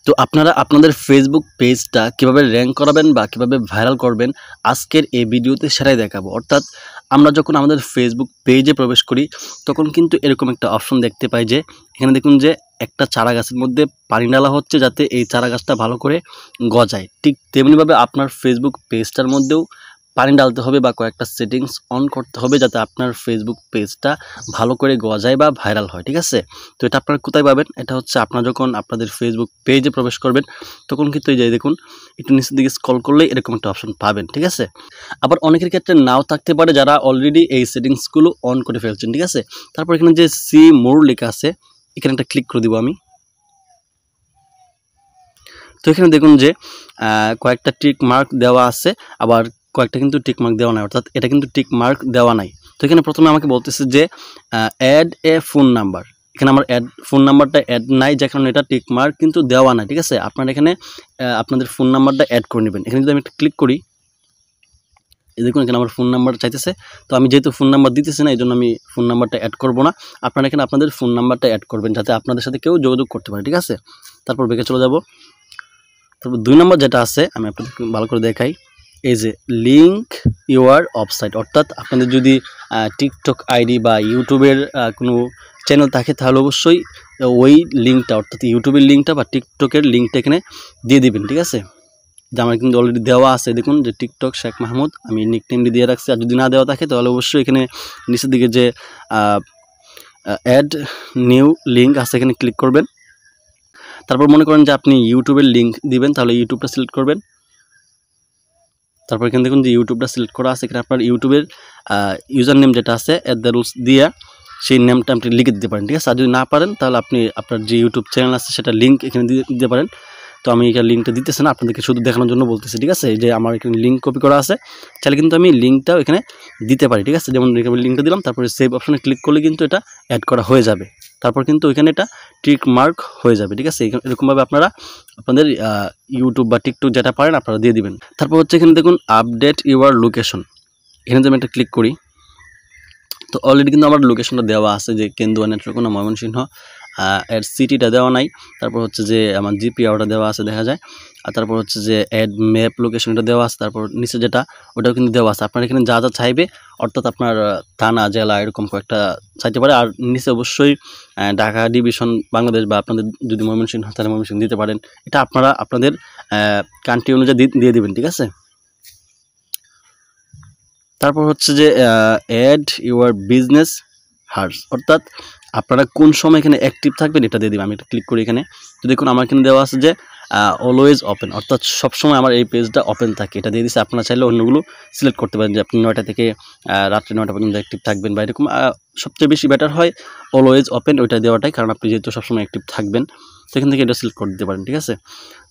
তো আপনারা আপনাদের ফেসবুক পেজটা কিভাবে র‍্যাঙ্ক করাবেন বা কিভাবে ভাইরাল করবেন আজকের এই ভিডিওতে সেটাই দেখাবো। অর্থাৎ আমরা যখন আমাদের ফেসবুক পেজে প্রবেশ করি তখন কিন্তু এরকম একটা অপশন দেখতে পাই যে এখানে দেখুন যে একটা চারা গাছের মধ্যে পানি ঢালা হচ্ছে যাতে এই চারা গাছটা ভালো করে গজায়। ঠিক তেমনিভাবে আপনার ফেসবুক পেজটার মধ্যেও পানি ঢালতে হবে বা কয়েকটা সেটিংস অন করতে হবে যাতে আপনার ফেসবুক পেজটা ভালো করে গজায় বা ভাইরাল হয়। ঠিক আছে, তো এটা আপনারা কোথায় পাবেন? এটা হচ্ছে আপনারা যখন আপনাদের ফেসবুক পেজে প্রবেশ করবেন তখন কিন্তু এই যে দেখুন একটু নিচের দিকে স্ক্রল করলেই এরকম একটা অপশন পাবেন। ঠিক আছে, আবার অনেকের ক্ষেত্রে নাও থাকতে পারে যারা অলরেডি এই সেটিংসগুলো অন করে ফেলছেন। ঠিক আছে, তারপর এখানে যে সি মোর লেখা আছে এখানে একটা ক্লিক করে দিব আমি। তো এখানে দেখুন যে কয়েকটা টিক মার্ক দেওয়া আছে, আবার কয়েকটা কিন্তু টিক মার্ক দেওয়া নাই, অর্থাৎ এটা কিন্তু টিক মার্ক দেওয়া নাই। তো এখানে প্রথমে আমাকে বলতেছে যে অ্যাড এ ফোন নাম্বার। এখানে আমার ফোন নাম্বারটা অ্যাড নাই, যে কারণে এটা টিক মার্ক কিন্তু দেওয়া নাই। ঠিক আছে, আপনারা এখানে আপনাদের ফোন নাম্বারটা অ্যাড করে নেবেন। এখানে যদি আমি একটা ক্লিক করি, এই দেখুন এখানে আমার ফোন নাম্বার চাইতেছে। তো আমি যেহেতু ফোন নাম্বার দিতেছি না এই জন্য আমি ফোন নাম্বারটা অ্যাড করবো না। আপনারা এখানে আপনাদের ফোন নাম্বারটা অ্যাড করবেন যাতে আপনাদের সাথে কেউ যোগাযোগ করতে পারে। ঠিক আছে, তারপর বেঁকে চলে যাব। তারপর 2 নম্বর যেটা আছে আমি আপনাদেরকে ভালো করে দেখাই, এই যে লিঙ্ক ইউর ওয়েবসাইট, অর্থাৎ আপনাদের যদি টিকটক আইডি বা ইউটিউবের কোনো চ্যানেল থাকে তাহলে অবশ্যই ওই লিঙ্কটা, অর্থাৎ ইউটিউবের লিঙ্কটা বা টিকটকের লিঙ্কটা এখানে দিয়ে দিবেন। ঠিক আছে, যে আমার কিন্তু অলরেডি দেওয়া আছে, দেখুন যে টিকটক শেখ মাহমুদ আমি নিকনেমটি দিয়ে রাখছি। আর যদি না দেওয়া থাকে তাহলে অবশ্যই এখানে নিচের দিকে যে অ্যাড নিউ লিঙ্ক আছে এখানে ক্লিক করবেন। তারপর মনে করেন যে আপনি ইউটিউবের লিঙ্ক দিবেন, তাহলে ইউটিউবটা সিলেক্ট করবেন। তারপর এখানে দেখুন যে ইউটিউবটা সিলেক্ট করা আছে, এখানে আপনার ইউটিউবের ইউজার নেম যেটা আছে দ্য রুলস দিয়ে সেই নেমটা আপনি লিখে দিতে পারেন। ঠিক আছে, আর যদি না পারেন তাহলে আপনি আপনার যে ইউটিউব চ্যানেল আছে সেটা লিঙ্ক এখানে দিতে পারেন। তো আমি এখানে লিঙ্কটা দিতেছি না, আপনাদেরকে শুধু দেখানোর জন্য বলতেছি। ঠিক আছে, যে আমার এখানে লিঙ্ক কপি করা আছে, চাইলে কিন্তু আমি লিঙ্কটাও এখানে দিতে পারি। ঠিক আছে, যেমন এখানে লিঙ্কটা দিলাম, তারপরে সেভ অপশনে ক্লিক করলে কিন্তু এটা অ্যাড করা হয়ে যাবে। তারপর কিন্তু ওইখানে এটা টিক মার্ক হয়ে যাবে। ঠিক আছে, এরকমভাবে আপনারা আপনাদের ইউটিউব বা টিকটক যেটা পারেন আপনারা দিয়ে দিবেন। তারপর হচ্ছে এখানে দেখুন আপডেট ইউর লোকেশন, এখানে যদি আমি একটা ক্লিক করি তো অলরেডি কিন্তু আমার লোকেশনটা দেওয়া আছে যে কেন্দুয়া নেত্রকোনা ময়মনসিংহ, এর সিটিটা দেওয়া নাই। তারপর হচ্ছে যে আমার জিপিআরটা দেওয়া আছে দেখা যায়, আর তারপর হচ্ছে যে অ্যাড ম্যাপ লোকেশনটা দেওয়া আছে। তারপর নিচে যেটা ওটাও কিন্তু দেওয়া আছে। আপনার এখানে যা যা চাইবে, অর্থাৎ আপনার থানা জেলা এরকম কয়েকটা চাইতে পারে। আর নিচে অবশ্যই ঢাকা ডিভিশন বাংলাদেশ বা আপনাদের যদি ময়মনসিংহ তাহলে ময়মনসিংহ দিতে পারেন। এটা আপনারা আপনাদের কান্ট্রি অনুযায়ী দিয়ে দিবেন। ঠিক আছে, তারপর হচ্ছে যে অ্যাড ইউর বিজনেস হার্স, অর্থাৎ আপনারা কোন সময় এখানে অ্যাক্টিভ থাকবেন এটা দিয়ে দিবেন। আমি এটা ক্লিক করি এখানে, তো দেখুন আমার এখানে দেওয়া আছে যে অলওয়েজ ওপেন, অর্থাৎ সবসময় আমার এই পেজটা ওপেন থাকে, এটা দিয়ে দিচ্ছে। আপনারা চাইলে অন্যগুলো সিলেক্ট করতে পারেন যে আপনি 9টা থেকে রাত্রে 9টা পর্যন্ত অ্যাক্টিভ থাকবেন বা এরকম। সবচেয়ে বেশি বেটার হয় অলওয়েজ ওপেন ওইটা দেওয়াটাই, কারণ আপনি যেহেতু সবসময় অ্যাক্টিভ থাকবেন সেখান থেকে এটা সিলেক্ট করে দিতে পারেন। ঠিক আছে,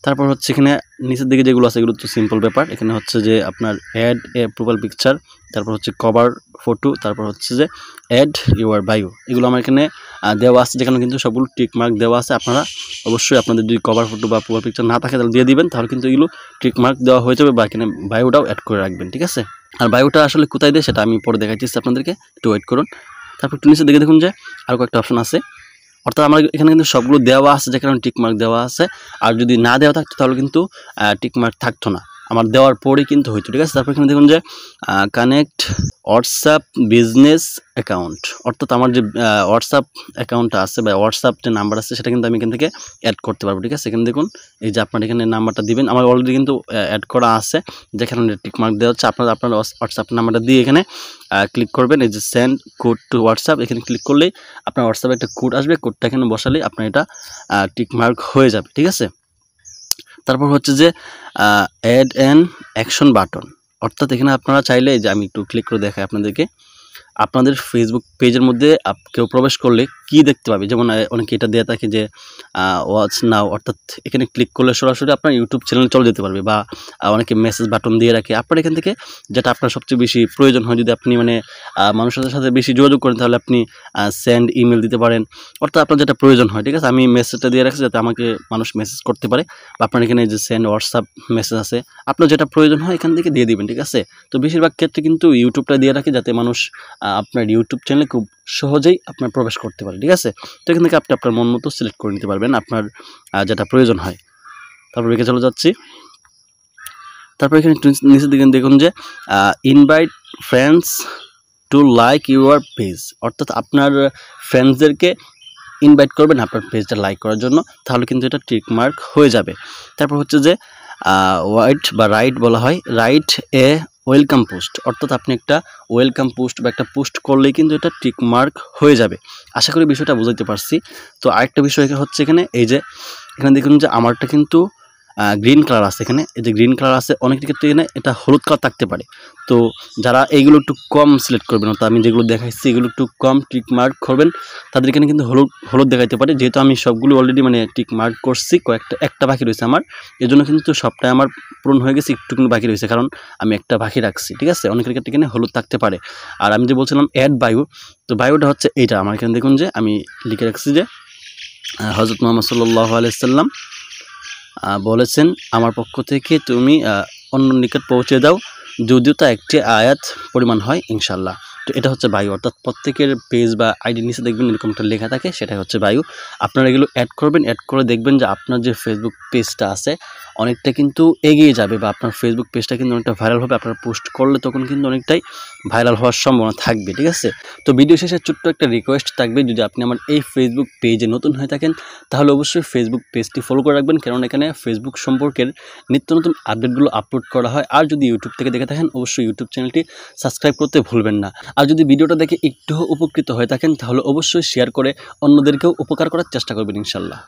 তারপর হচ্ছে এখানে নিচের দিকে যেগুলো আছে এগুলো তো সিম্পল ব্যাপার। এখানে হচ্ছে যে আপনার অ্যাড এ প্রোফাইল পিকচার, তারপর হচ্ছে কভার ফটো, তারপর হচ্ছে যে অ্যাড ইউর বায়ো, এগুলো আমার এখানে দেওয়া আছে, যেখানে কিন্তু সবগুলো টিক মার্ক দেওয়া আছে। আপনারা অবশ্যই আপনাদের যদি কভার ফটো বা প্রোফাইল পিকচার না থাকে তাহলে দিয়ে দিবেন, তাহলে কিন্তু এগুলো টিক মার্ক দেওয়া হয়ে যাবে, বা এখানে বায়োটাও অ্যাড করে রাখবেন। ঠিক আছে, আর বায়োটা আসলে কোথায় দেয় সেটা আমি পরে দেখাচ্ছি আপনাদেরকে, একটু ওয়েট করুন। তারপর একটু নিচে দেখে দেখুন যে আরও কয়েকটা অপশন আছে, অর্থাৎ আমার এখানে কিন্তু সবগুলো দেওয়া আছে যে কারণে টিক মার্ক দেওয়া আছে। আর যদি না দেওয়া থাকতো তাহলে কিন্তু টিক মার্ক থাকতো না, আমার দেওয়ার পরেই কিন্তু হইতো। ঠিক আছে, তারপর এখানে দেখুন যে কানেক্ট হোয়াটসঅ্যাপ বিজনেস অ্যাকাউন্ট, অর্থাৎ আমার যে হোয়াটসঅ্যাপ অ্যাকাউন্টটা আছে বা হোয়াটসঅ্যাপ যে নাম্বার আছে সেটা কিন্তু আমি এখান থেকে অ্যাড করতে পারবো। ঠিক আছে, এখানে দেখুন এই যে আপনার এখানে নাম্বারটা দিবেন, আমার অলরেডি কিন্তু অ্যাড করা আছে, যেখানে টিক মার্ক দেওয়া হচ্ছে। আপনার হোয়াটসঅ্যাপ নাম্বারটা দিয়ে এখানে ক্লিক করবেন, এই যে সেন্ড কোড টু হোয়াটসঅ্যাপ, এখানে ক্লিক করলেই আপনার হোয়াটসঅ্যাপে একটা কোড আসবে, কোডটা এখানে বসালেই আপনার এটা টিক মার্ক হয়ে যাবে। ঠিক আছে, তারপর হচ্ছে যে অ্যাড অ্যান অ্যাকশন বাটন, অর্থাৎ এখানে আপনারা চাইলে যে আমি একটু ক্লিক করে দেখাই আপনাদেরকে, আপনাদের ফেসবুক পেজের মধ্যে কেউ প্রবেশ করলে কি দেখতে পাবে, যেমন অনেকে এটা দেওয়া থাকে যে ওয়াচ নাও, অর্থাৎ এখানে ক্লিক করলে সরাসরি আপনার ইউটিউব চ্যানেলে চলে যেতে পারবে, বা অনেকে মেসেজ বাটন দিয়ে রাখে। আপনার এখান থেকে যেটা আপনার সবচেয়ে বেশি প্রয়োজন হয়, যদি আপনি মানে মানুষের সাথে বেশি যোগাযোগ করেন তাহলে আপনি সেন্ড ইমেল দিতে পারেন, অর্থাৎ আপনার যেটা প্রয়োজন হয়। ঠিক আছে, আমি মেসেজটা দিয়ে রাখছি যাতে আমাকে মানুষ মেসেজ করতে পারে, বা আপনার এখানে যে সেন্ড হোয়াটসঅ্যাপ মেসেজ আছে, আপনার যেটা প্রয়োজন হয় এখান থেকে দিয়ে দিবেন। ঠিক আছে, তো বেশিরভাগ ক্ষেত্রে কিন্তু ইউটিউবটা দিয়ে রাখি যাতে মানুষ আপনার ইউটিউব চ্যানেলে খুব সহজেই আপনার প্রবেশ করতে পারে। ঠিক আছে, তো এখান থেকে আপনি আপনার মন মতো সিলেক্ট করে নিতে পারবেন আপনার যেটা প্রয়োজন হয়। তারপর ব্যাকে চলে যাচ্ছি। তারপর এখানে একটু নিচের দিকে দেখুন যে invite friends to like your page, অর্থাৎ আপনার ফ্রেন্ডসদেরকে ইনভাইট করবেন আপনার পেজটা লাইক করার জন্য, তাহলে কিন্তু এটা টিক মার্ক হয়ে যাবে। তারপর হচ্ছে যে ওয়াইট বা রাইট বলা হয়, রাইট এ ওয়েলকাম পোস্ট, অর্থাৎ আপনি একটা ওয়েলকাম পোস্ট বা একটা পোস্ট করলেই কিন্তু এটা টিক মার্ক হয়ে যাবে। আশা করি বিষয়টা বুঝাইতে পারছি। তো আরেকটা বিষয় হচ্ছে এখানে এই যে এখানে দেখুন যে আমারটা কিন্তু গ্রিন কালার আছে, এখানে এই যে গ্রিন কালার আছে, অনেকের ক্ষেত্রে এখানে এটা হলুদ কালার থাকতে পারে। তো যারা এইগুলো একটু কম সিলেক্ট করবেন, অর্থাৎ আমি যেগুলো দেখাচ্ছি এগুলো একটু কম টিক মার্ক করবেন, তাদের এখানে কিন্তু হলুদ দেখাইতে পারে। যেহেতু আমি সবগুলো অলরেডি মানে টিক মার্ক করছি, একটা বাকি রয়েছে আমার, এই জন্য কিন্তু সবটাই আমার পূরণ হয়ে গেছে, একটু কিন্তু বাকি রয়েছে, কারণ আমি একটা বাকি রাখছি। ঠিক আছে, অনেকের ক্ষেত্রে এখানে হলুদ থাকতে পারে। আর আমি যে বলছিলাম অ্যাড বায়ু, তো বায়ুটা হচ্ছে এইটা আমার এখানে দেখুন যে আমি লিখে রাখছি যে হযরত মুহাম্মদ সাল্লাল্লাহু আলাইহি ওয়াসাল্লাম বলেছেন আমার পক্ষ থেকে তুমি অন্য নিকট পৌঁছে দাও, যদিও তা একটি আয়াত পরিমাণ হয় ইনশাল্লাহ। তো এটা হচ্ছে বায়ু, অর্থাৎ প্রত্যেকের পেজ বা আইডির নিচে দেখবেন এরকম একটা লেখা থাকে, সেটাই হচ্ছে বায়ু। আপনারা এগুলো অ্যাড করবেন, অ্যাড করে দেখবেন যে আপনার যে ফেসবুক পেজটা আছে অনেকটা কিন্তু এগিয়ে যাবে, বা আপনার ফেসবুক পেজটা কিন্তু অনেকটা ভাইরাল হবে। আপনারা পোস্ট করলে তখন কিন্তু অনেকটাই ভাইরাল হওয়ার সম্ভাবনা থাকবে। ঠিক আছে, তো ভিডিও শেষে ছোট্ট একটা রিকোয়েস্ট থাকবে, যদি আপনি আমার এই ফেসবুক পেজে নতুন হয়ে থাকেন তাহলে অবশ্যই ফেসবুক পেজটি ফলো করে রাখবেন, কারণ এখানে ফেসবুক সম্পর্কের নিত্য নতুন আপডেটগুলো আপলোড করা হয়। আর যদি ইউটিউব থেকে দেখে থাকেন অবশ্যই ইউটিউব চ্যানেলটি সাবস্ক্রাইব করতে ভুলবেন না। আর যদি ভিডিওটা দেখে একটু উপকৃত হয়ে থাকেন তাহলে অবশ্যই শেয়ার করে অন্যদেরকেও উপকার করার চেষ্টা করবেন ইনশাল্লাহ।